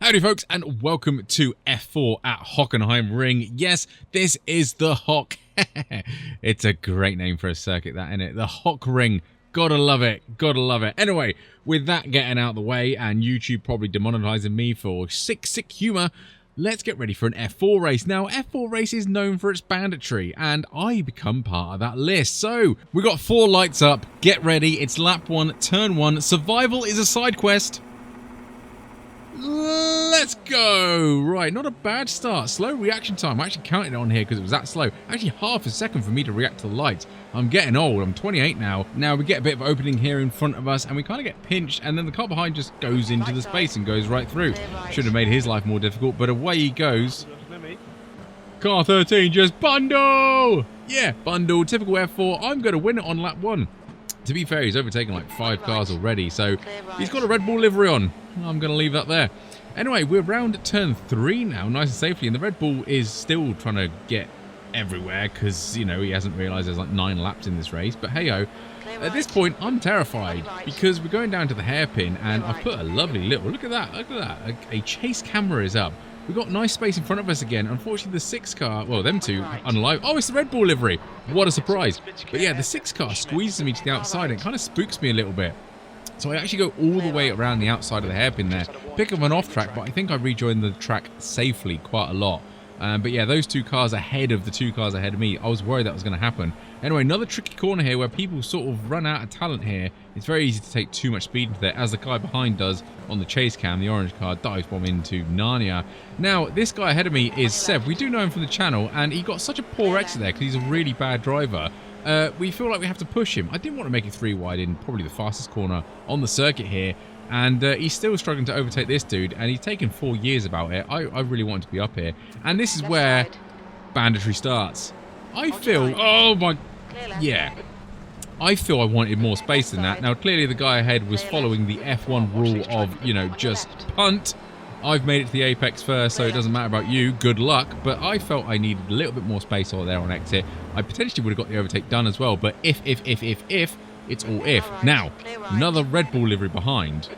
Howdy folks, and welcome to F4 at Hockenheim Ring. Yes, this is the Hock. It's a great name for a circuit, that, isn't it? The Hock Ring. Gotta love it. Gotta love it. Anyway, with that getting out of the way and YouTube probably demonetizing me for sick humor, let's get ready for an F4 race. Now, F4 race is known for its banditry, and I become part of that list. So, we got 4 lights up. Get ready. It's lap 1, turn 1. Survival is a side quest. Let's go. Right, not a bad start. Slow reaction time. I actually counted it on here because it was that slow. Actually, half a second for me to react to the lights. I'm getting old. I'm 28 now. Now we get a bit of opening here in front of us, and we kind of get pinched, and then the car behind just goes into the space and goes right through. Should have made his life more difficult, but away he goes. Car 13 just bundle. Yeah, bundle. Typical F4. I'm going to win it on lap 1. To be fair, he's overtaken like 5 cars already, so he's got a Red Bull livery on. I'm going to leave that there. Anyway, we're around turn 3 now, nice and safely, and the Red Bull is still trying to get everywhere because, you know, he hasn't realised there's like 9 laps in this race. But hey-ho, at this point, I'm terrified because we're going down to the hairpin, and I've put a lovely little, look at that, a chase camera is up. We've got nice space in front of us again. Unfortunately, the 6 car, well, them two, unalive. Oh, it's the Red Bull livery. What a surprise. But yeah, the 6 car squeezes me to the outside, and it kind of spooks me a little bit. So I actually go all the way around the outside of the hairpin there. Pick up an off track, but I think I rejoined the track safely quite a lot. But yeah, those 2 cars ahead of the 2 cars ahead of me, I was worried that was going to happen. Anyway, another tricky corner here where people sort of run out of talent here. It's very easy to take too much speed into there, as the guy behind does on the chase cam. The orange car dives bomb into Narnia. Now, this guy ahead of me is Seb. We do know him from the channel, and he got such a poor exit there because he's a really bad driver. We feel like we have to push him. I didn't want to make it 3 wide in probably the fastest corner on the circuit here. And he's still struggling to overtake this dude, and he's taken 4 years about it. I really want to be up here. And this is where banditry starts. I feel, oh my, yeah. I feel I wanted more space than that. Now, clearly the guy ahead was following the F1 rule of, you know, just punt. I've made it to the apex first, so it doesn't matter about you. Good luck. But I felt I needed a little bit more space over there on exit. I potentially would have got the overtake done as well, but if, it's all if. Now, another Red Bull livery behind,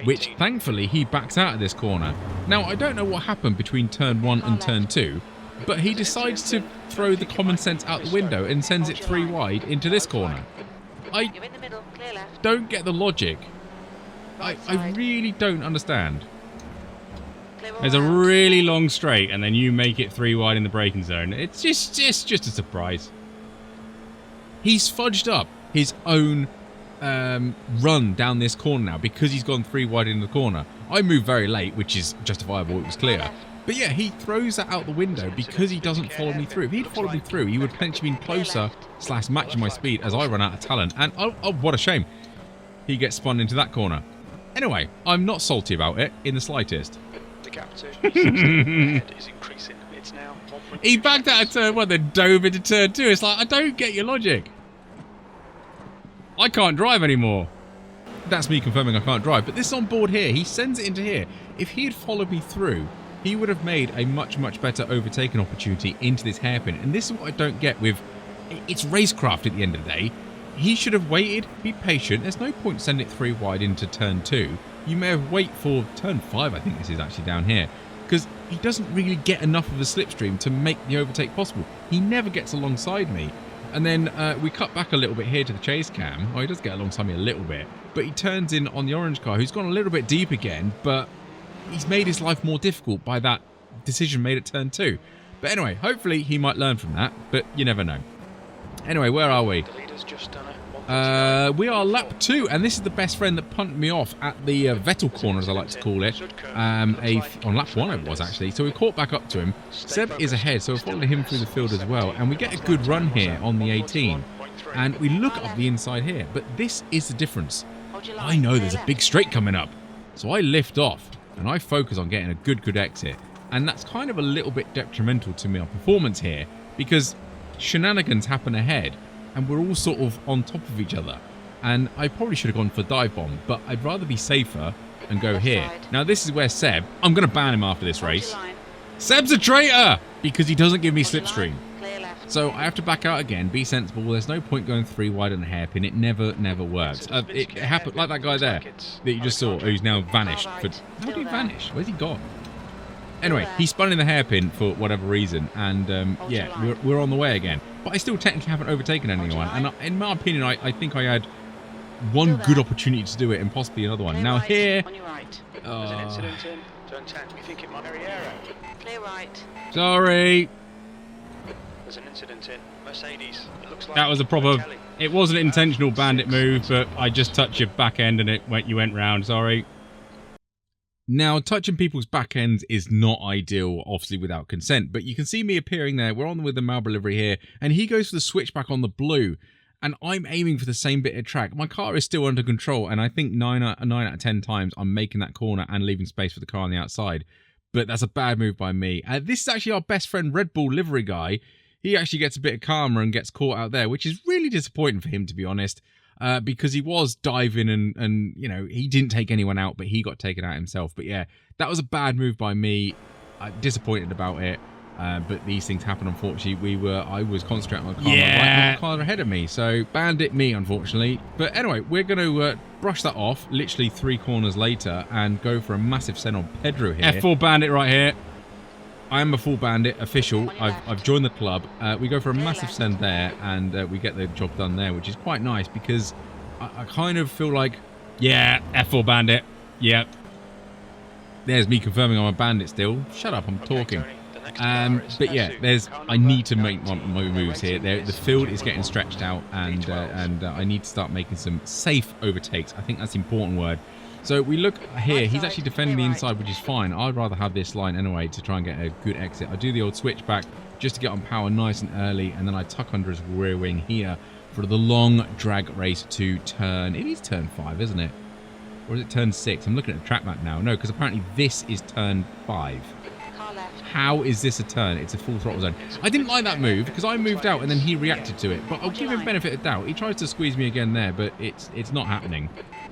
which thankfully he backs out of this corner. Now, I don't know what happened between turn 1 and turn 2, but he decides to throw the common sense out the window and sends it 3 wide into this corner. I don't get the logic. I really don't understand. There's a really long straight, and then you make it 3 wide in the braking zone. It's just a surprise. He's fudged up his own run down this corner now because he's gone 3 wide in the corner. I moved very late, which is justifiable, it was clear. But yeah, he throws that out the window because he doesn't follow me through. If he'd followed me through, he would potentially been closer / matching my speed as I run out of talent. And oh, what a shame. He gets spun into that corner. Anyway, I'm not salty about it in the slightest. The gap to head is increasing. It's now 1.2. He backed out of turn 1, then dove into turn 2. It's like, I don't get your logic. I can't drive anymore. That's me confirming I can't drive. But this on board here, he sends it into here. If he had followed me through, he would have made a much better overtaking opportunity into this hairpin. And this is what I don't get with... It's racecraft at the end of the day. He should have waited, be patient. There's no point sending it 3 wide into turn 2. You may have waited for turn 5, I think this is actually down here. Because he doesn't really get enough of a slipstream to make the overtake possible. He never gets alongside me. And then we cut back a little bit here to the chase cam. Oh, he does get alongside me a little bit. But he turns in on the orange car, who's gone a little bit deep again. But he's made his life more difficult by that decision made at turn 2. But anyway, hopefully he might learn from that. But you never know. Anyway, where are we? The leader's just done it. We are lap 2, and this is the best friend that punted me off at the Vettel corner, as I like to call it. On lap 1 it was, actually. So we caught back up to him. Seb is ahead, so we're following him through the field as well. And we get a good run here on the 18. And we look up the inside here. But this is the difference. I know there's a big straight coming up. So I lift off, and I focus on getting a good exit. And that's kind of a little bit detrimental to my performance here, because shenanigans happen ahead. And we're all sort of on top of each other. And I probably should have gone for dive bomb, but I'd rather be safer and go here. Now this is where Seb, I'm going to ban him after this race. Seb's a traitor because he doesn't give me slipstream. So I have to back out again, be sensible. There's no point going 3 wide on a hairpin. It never works. It happened like that guy there that you just saw, who's now vanished. How did he vanish? Where's he gone? Anyway, he spun in the hairpin for whatever reason, and yeah, we're on the way again. But I still technically haven't overtaken anyone, and in my opinion, I think I had one good opportunity to do it, and possibly another one. Now here, There's an incident in turn 10. You think it might be Riviera? Clear right. sorry. There's an incident in Mercedes. It looks like That was a proper... Kelly. It was an intentional bandit move, but I just touched your back end and you went round. Sorry. Now, touching people's back ends is not ideal, obviously without consent, but you can see me appearing there. We're on with the Marlboro livery here, and he goes for the switchback on the blue, and I'm aiming for the same bit of track. My car is still under control, and I think 9 out of 10 times I'm making that corner and leaving space for the car on the outside, but that's a bad move by me. This is actually our best friend Red Bull livery guy. He actually gets a bit of karma and gets caught out there, which is really disappointing for him, to be honest. Because he was diving and you know, he didn't take anyone out, but he got taken out himself. But yeah, that was a bad move by me. I'm disappointed about it. But these things happen, unfortunately. I was concentrating on the car, Yeah. the car ahead of me, so bandit me, unfortunately. But anyway, we're going to brush that off literally 3 corners later and go for a massive send on Pedro here. F4 bandit right here. I am a full bandit official. I've joined the club. We go for a massive send there, and we get the job done there, which is quite nice because I kind of feel like, Yeah, F4 bandit. Yeah. there's me confirming I'm a bandit still. Shut up, I'm talking. Tony, the next car is But yeah, F2. I need to make my moves here. The field is getting stretched out, and I need to start making some safe overtakes. I think that's the important word. So we look here, he's actually defending the inside, which is fine. I'd rather have this line anyway to try and get a good exit. I do the old switchback just to get on power nice and early, and then I tuck under his rear wing here for the long drag race to turn. It is turn 5, isn't it? Or is it turn 6? I'm looking at the track map now. No, because apparently this is turn 5. Car left. How is this a turn? It's a full throttle zone. I didn't like that move because I moved out and then he reacted to it. But I'll give him benefit of doubt. He tries to squeeze me again there, but it's not happening.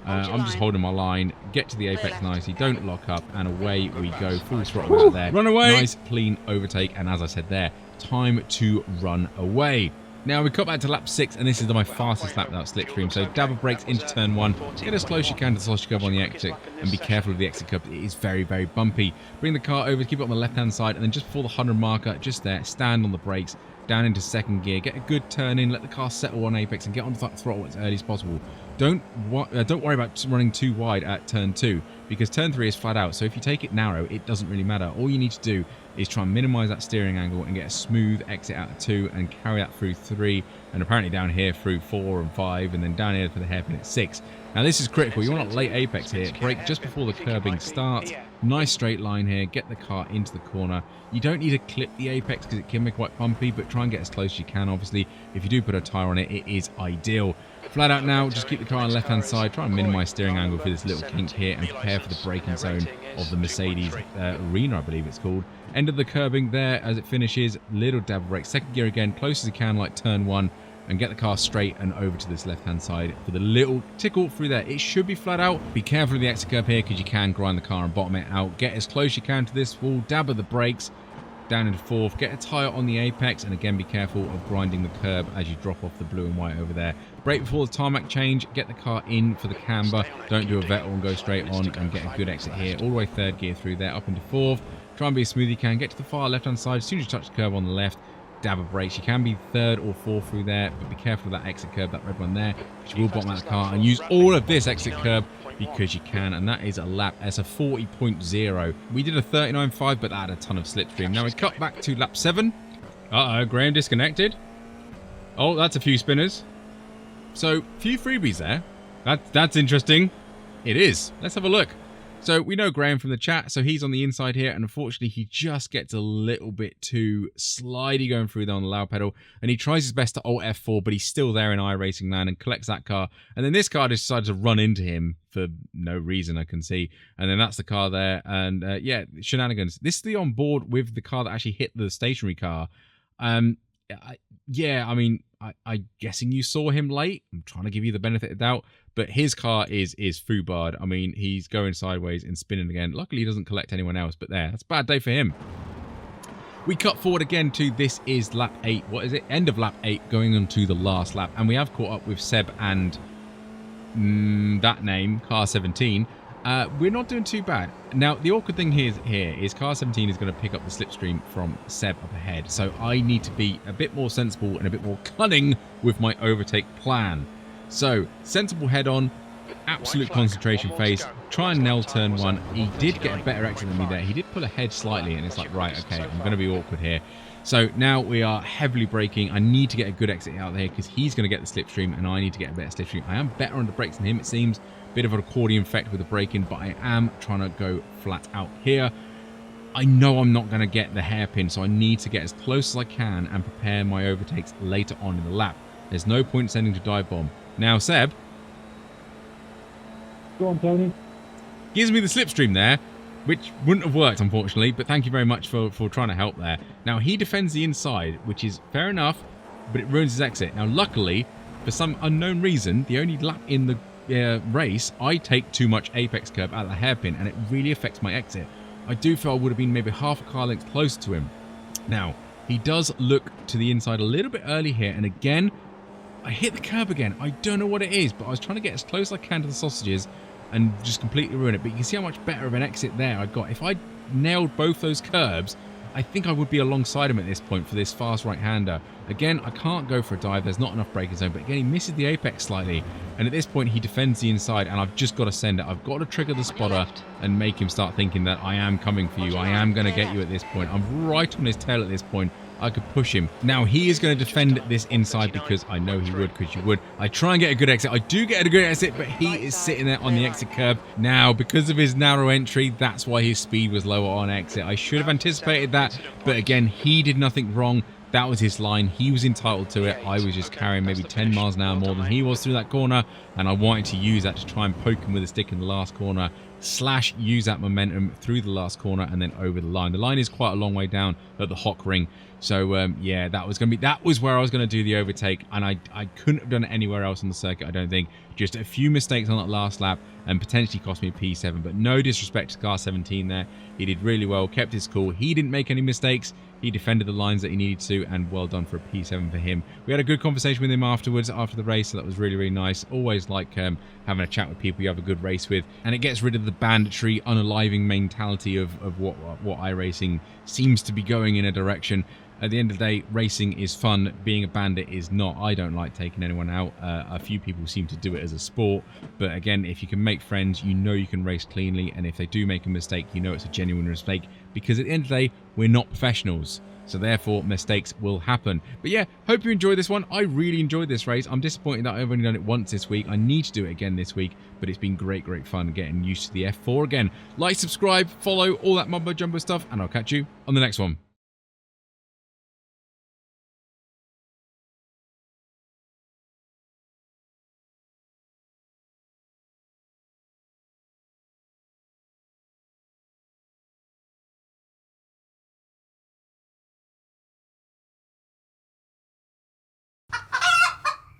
I'm just holding my line. Get to the apex nicely. Don't lock up, and away we go. Full throttle out there. Run away. Nice, clean overtake. And as I said there, time to run away. Now we cut back to lap 6, and this is my fastest lap without slipstream. So dabber brakes into turn 1. Get as close as you can to the sausage curb on the exit, and be careful of the exit curb. It is very, very bumpy. Bring the car over, keep it on the left-hand side, and then just before the 100 marker, just there, stand on the brakes, down into second gear, get a good turn in, let the car settle on apex, and get onto that throttle as early as possible. Don't worry about running too wide at turn 2, because turn 3 is flat out. So if you take it narrow, it doesn't really matter. All you need to do is try and minimize that steering angle and get a smooth exit out of 2 and carry that through 3, and apparently down here through 4 and 5, and then down here for the hairpin at 6. Now this is critical. You want a late apex here. Brake just before the curbing starts. Nice straight line here. Get the car into the corner. You don't need to clip the apex because it can be quite bumpy, but try and get as close as you can. Obviously, if you do put a tyre on it, it is ideal. Flat out now, just keep the car on the left-hand side. Try and minimize steering angle for this little kink here and prepare for the braking zone of the Mercedes Arena, I believe it's called. End of the curbing there as it finishes. Little dab brake. Second gear again, close as you can, like turn 1. And get the car straight and over to this left-hand side for the little tickle through there. It should be flat out. Be careful of the exit curb here because you can grind the car and bottom it out. Get as close as you can to this wall. Dab of the brakes. Down into 4th. Get a tyre on the apex. And again, be careful of grinding the curb as you drop off the blue and white over there. Brake before the tarmac change. Get the car in for the camber. Don't do a Vettel and go straight on and get a good exit here. All the way 3rd gear through there. Up into 4th. Try and be as smooth as you can. Get to the far left-hand side. As soon as you touch the curb on the left, dab of brakes. You can be 3rd or 4th through there, but be careful of that exit curb, that red one there, because you will bottom out the car, and use all of this exit curb because you can, and that is a lap. That's a 40.0. We did a 39.5, but that had a ton of slipstream. Now we cut back to lap 7. Uh-oh, Graham disconnected. Oh, that's a few spinners. So, few freebies there. That's interesting. It is. Let's have a look. So we know Graham from the chat, so he's on the inside here, and unfortunately he just gets a little bit too slidey going through there on the loud pedal, and he tries his best to Alt F4, but he's still there in iRacing land and collects that car, and then this car decides to run into him for no reason I can see, and then that's the car there, and yeah, shenanigans. This is the on board with the car that actually hit the stationary car. Yeah, I mean, I'm guessing you saw him late. I'm trying to give you the benefit of doubt. But his car is foobarred. I mean, he's going sideways and spinning again. Luckily, he doesn't collect anyone else. But that's a bad day for him. we cut forward again to this is lap 8. What is it? End of lap 8, going on to the last lap. And we have caught up with Seb and that name, car 17. We're not doing too bad. Now, the awkward thing here is car 17 is going to pick up the slipstream from Seb up ahead. So I need to be a bit more sensible and a bit more cunning with my overtake plan. So, sensible head on, absolute concentration phase, try and nail turn 1. He did get a better exit than me there. He did pull ahead slightly, and it's like, right, okay, I'm going to be awkward here. So now we are heavily braking. I need to get a good exit out there because he's going to get the slipstream and I need to get a better slipstream. I am better on the brakes than him, it seems. Bit of an accordion effect with the braking, but I am trying to go flat out here. I know I'm not going to get the hairpin, so I need to get as close as I can and prepare my overtakes later on in the lap. There's no point sending to dive bomb. Now, Seb. Go on, Tony. Gives me the slipstream there, which wouldn't have worked, unfortunately, but thank you very much for trying to help there. Now, he defends the inside, which is fair enough, but it ruins his exit. Now, luckily, for some unknown reason, the only lap in the race, I take too much apex curb out of the hairpin, and it really affects my exit. I do feel I would have been maybe half a car length closer to him. Now, he does look to the inside a little bit early here, and again, I hit the curb again. I don't know what it is, but I was trying to get as close as I can to the sausages and just completely ruin it. But you can see how much better of an exit there I got. If I nailed both those curbs, I think I would be alongside him at this point for this fast right-hander. Again, I can't go for a dive. There's not enough braking zone. But again, he misses the apex slightly. And at this point, he defends the inside. And I've just got to send it. I've got to trigger the spotter and make him start thinking that I am coming for you. I am going to get you at this point. I'm right on his tail at this point. I could push him. Now, he is going to defend this inside because I know he would, because you would. I try and get a good exit. I do get a good exit, but he is sitting there on the exit curb. Now, because of his narrow entry, that's why his speed was lower on exit. I should have anticipated that, but again, he did nothing wrong. That was his line. He was entitled to it. I was just carrying maybe 10 miles an hour more than he was through that corner, and I wanted to use that to try and poke him with a stick in the last corner, / use that momentum through the last corner and then over the line. The line is quite a long way down at the Hock ring. So, yeah, that was where I was going to do the overtake, and I couldn't have done it anywhere else on the circuit, I don't think. Just a few mistakes on that last lap and potentially cost me a P7, but no disrespect to car 17 there. He did really well, kept his cool. He didn't make any mistakes. He defended the lines that he needed to, and well done for a P7 for him. We had a good conversation with him afterwards, after the race, so that was really, really nice. Always like having a chat with people you have a good race with, and it gets rid of the banditry, unaliving mentality of what iRacing seems to be going in a direction. At the end of the day, racing is fun. Being a bandit is not. I don't like taking anyone out. A few people seem to do it as a sport. But again, if you can make friends, you know you can race cleanly. And if they do make a mistake, you know it's a genuine mistake. Because at the end of the day, we're not professionals. So therefore, mistakes will happen. But yeah, hope you enjoyed this one. I really enjoyed this race. I'm disappointed that I've only done it once this week. I need to do it again this week. But it's been great, great fun getting used to the F4 again. Like, subscribe, follow, all that mumbo jumbo stuff. And I'll catch you on the next one.